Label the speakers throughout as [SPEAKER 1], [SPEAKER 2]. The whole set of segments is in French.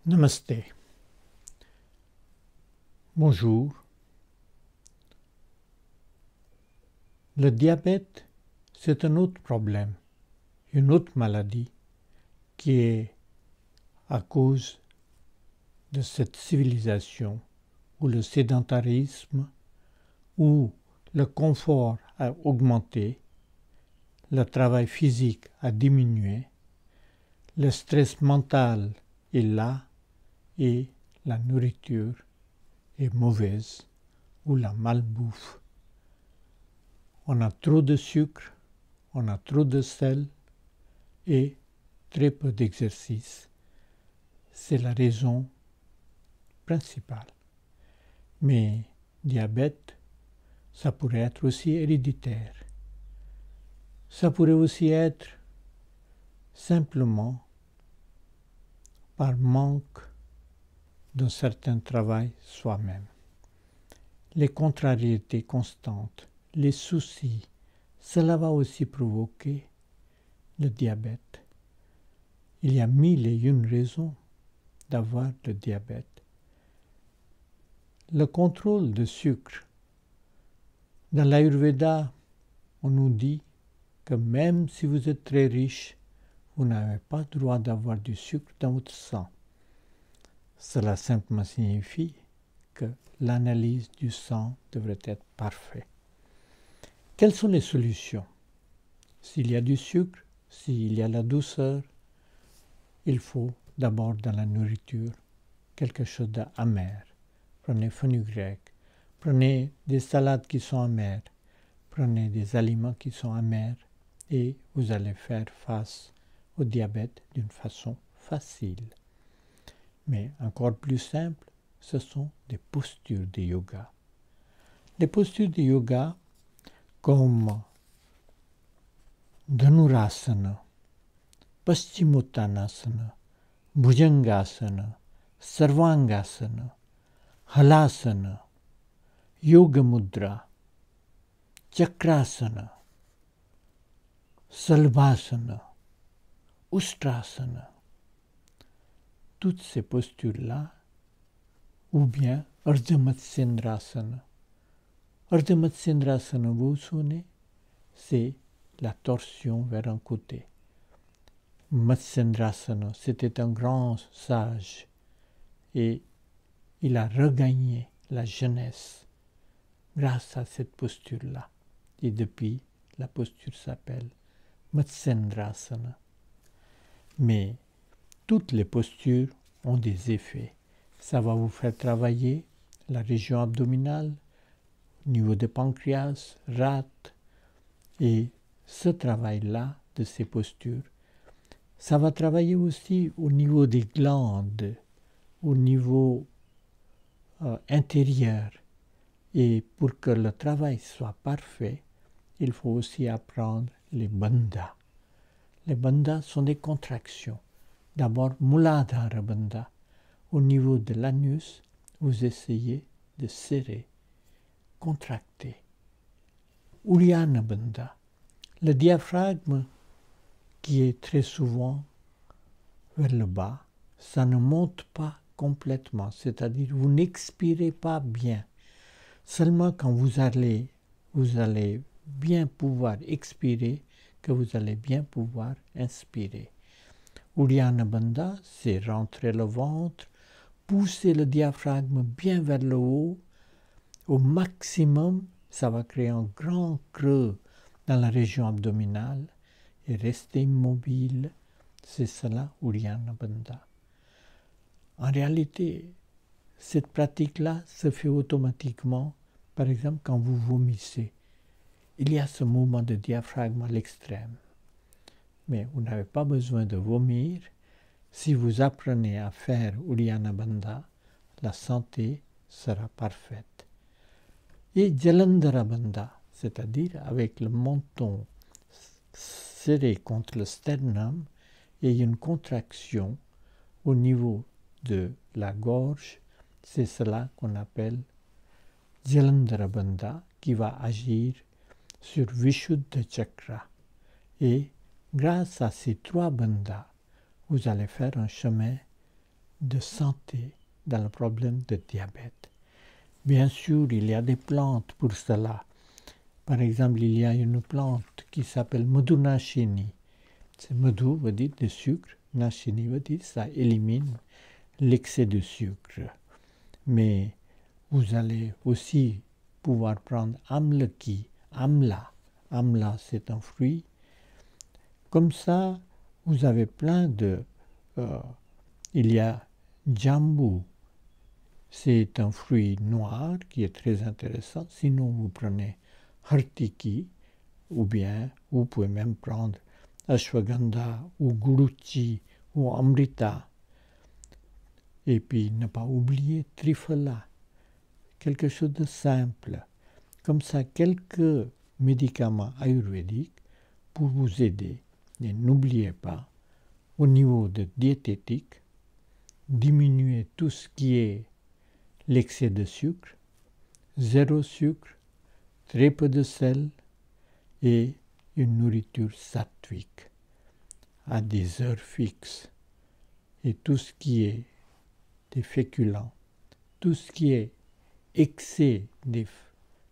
[SPEAKER 1] Namasté. Bonjour. Le diabète, c'est un autre problème, une autre maladie qui est à cause de cette civilisation où le sédentarisme, où le confort a augmenté, le travail physique a diminué, le stress mental est là et la nourriture est mauvaise ou la malbouffe. On a trop de sucre, on a trop de sel et très peu d'exercice. C'est la raison principale. Mais diabète, ça pourrait être aussi héréditaire. Ça pourrait aussi être simplement par manque d'un certain travail soi-même. Les contrariétés constantes, les soucis, cela va aussi provoquer le diabète. Il y a 1001 raisons d'avoir le diabète. Le contrôle de sucre. Dans l'Ayurveda, on nous dit que même si vous êtes très riche, vous n'avez pas le droit d'avoir du sucre dans votre sang. Cela simplement signifie que l'analyse du sang devrait être parfaite. Quelles sont les solutions? S'il y a du sucre, s'il y a la douceur, il faut d'abord dans la nourriture quelque chose d'amer. Prenez fenugrec, prenez des salades qui sont amères, prenez des aliments qui sont amers et vous allez faire face au diabète d'une façon facile. Mais encore plus simple, ce sont des postures de yoga. Les postures de yoga comme Dhanurasana, Paschimottanasana, Bhujangasana, Sarvangasana, Halasana, Yoga Mudra, Chakrasana, Salvasana, Ustrasana. Toutes ces postures-là, ou bien Ardha Matsyendrasana. Ardha Matsyendrasana, vous vous souvenez, c'est la torsion vers un côté. Matsyendrasana, c'était un grand sage et il a regagné la jeunesse grâce à cette posture-là. Et depuis, la posture s'appelle Matsyendrasana. Mais toutes les postures ont des effets. Ça va vous faire travailler la région abdominale, au niveau des pancréas, rate. Et ce travail-là, de ces postures, ça va travailler aussi au niveau des glandes, au niveau intérieur. Et pour que le travail soit parfait, il faut aussi apprendre les bandhas. Les bandhas sont des contractions. D'abord, Muladhara Bandha. Au niveau de l'anus, vous essayez de serrer, contracter. Uddiyana Bandha. Le diaphragme, qui est très souvent vers le bas, ça ne monte pas complètement, c'est-à-dire vous n'expirez pas bien. Seulement quand vous allez bien pouvoir expirer, que vous allez bien pouvoir inspirer. Uddiyana Bandha, c'est rentrer le ventre, pousser le diaphragme bien vers le haut, au maximum, ça va créer un grand creux dans la région abdominale et rester immobile, c'est cela Uddiyana Bandha. En réalité, cette pratique-là se fait automatiquement, par exemple quand vous vomissez. Il y a ce mouvement de diaphragme à l'extrême. Mais vous n'avez pas besoin de vomir. Si vous apprenez à faire Uddiyana Bandha, la santé sera parfaite. Et Jalandhara Bandha, c'est-à-dire avec le menton serré contre le sternum et une contraction au niveau de la gorge, c'est cela qu'on appelle Jalandhara Bandha qui va agir sur Vishuddha Chakra. Et grâce à ces trois bandhas, vous allez faire un chemin de santé dans le problème de diabète. Bien sûr, il y a des plantes pour cela. Par exemple, il y a une plante qui s'appelle Madhunashini. C'est Madhu veut dire de sucre, Nashini veut dire ça élimine l'excès de sucre. Mais vous allez aussi pouvoir prendre Amlaki, Amla. Amla, c'est un fruit. Comme ça, vous avez plein de... il y a Jambu. C'est un fruit noir qui est très intéressant. Sinon, vous prenez Hartiki, ou bien vous pouvez même prendre Ashwagandha, ou Guruchi, ou Amrita. Et puis, ne pas oublier Triphala, quelque chose de simple. Comme ça, quelques médicaments ayurvédiques pour vous aider. Et n'oubliez pas, au niveau de diététique, diminuer tout ce qui est l'excès de sucre, zéro sucre, très peu de sel et une nourriture sattvique à des heures fixes. Et tout ce qui est des féculents, tout ce qui est excès des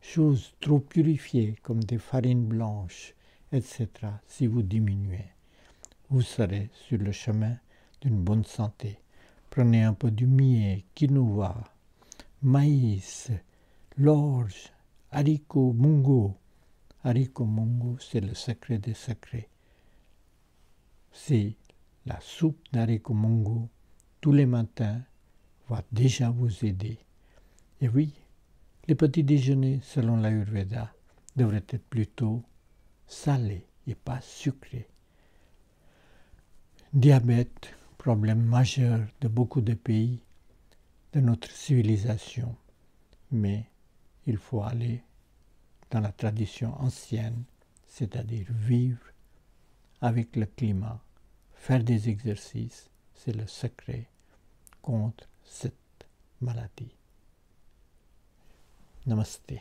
[SPEAKER 1] choses trop purifiées comme des farines blanches, etc., si vous diminuez, vous serez sur le chemin d'une bonne santé. Prenez un peu du millet, quinoa, maïs, l'orge, haricots, mungo. Haricots mungo, c'est le secret des secrets. C'est la soupe d'haricots mungo tous les matins va déjà vous aider. Et oui, les petits déjeuners, selon l'Ayurveda, devraient être plutôt salés et pas sucrés. Diabète, problème majeur de beaucoup de pays de notre civilisation. Mais il faut aller dans la tradition ancienne, c'est-à-dire vivre avec le climat, faire des exercices, c'est le secret contre cette maladie. Namaste.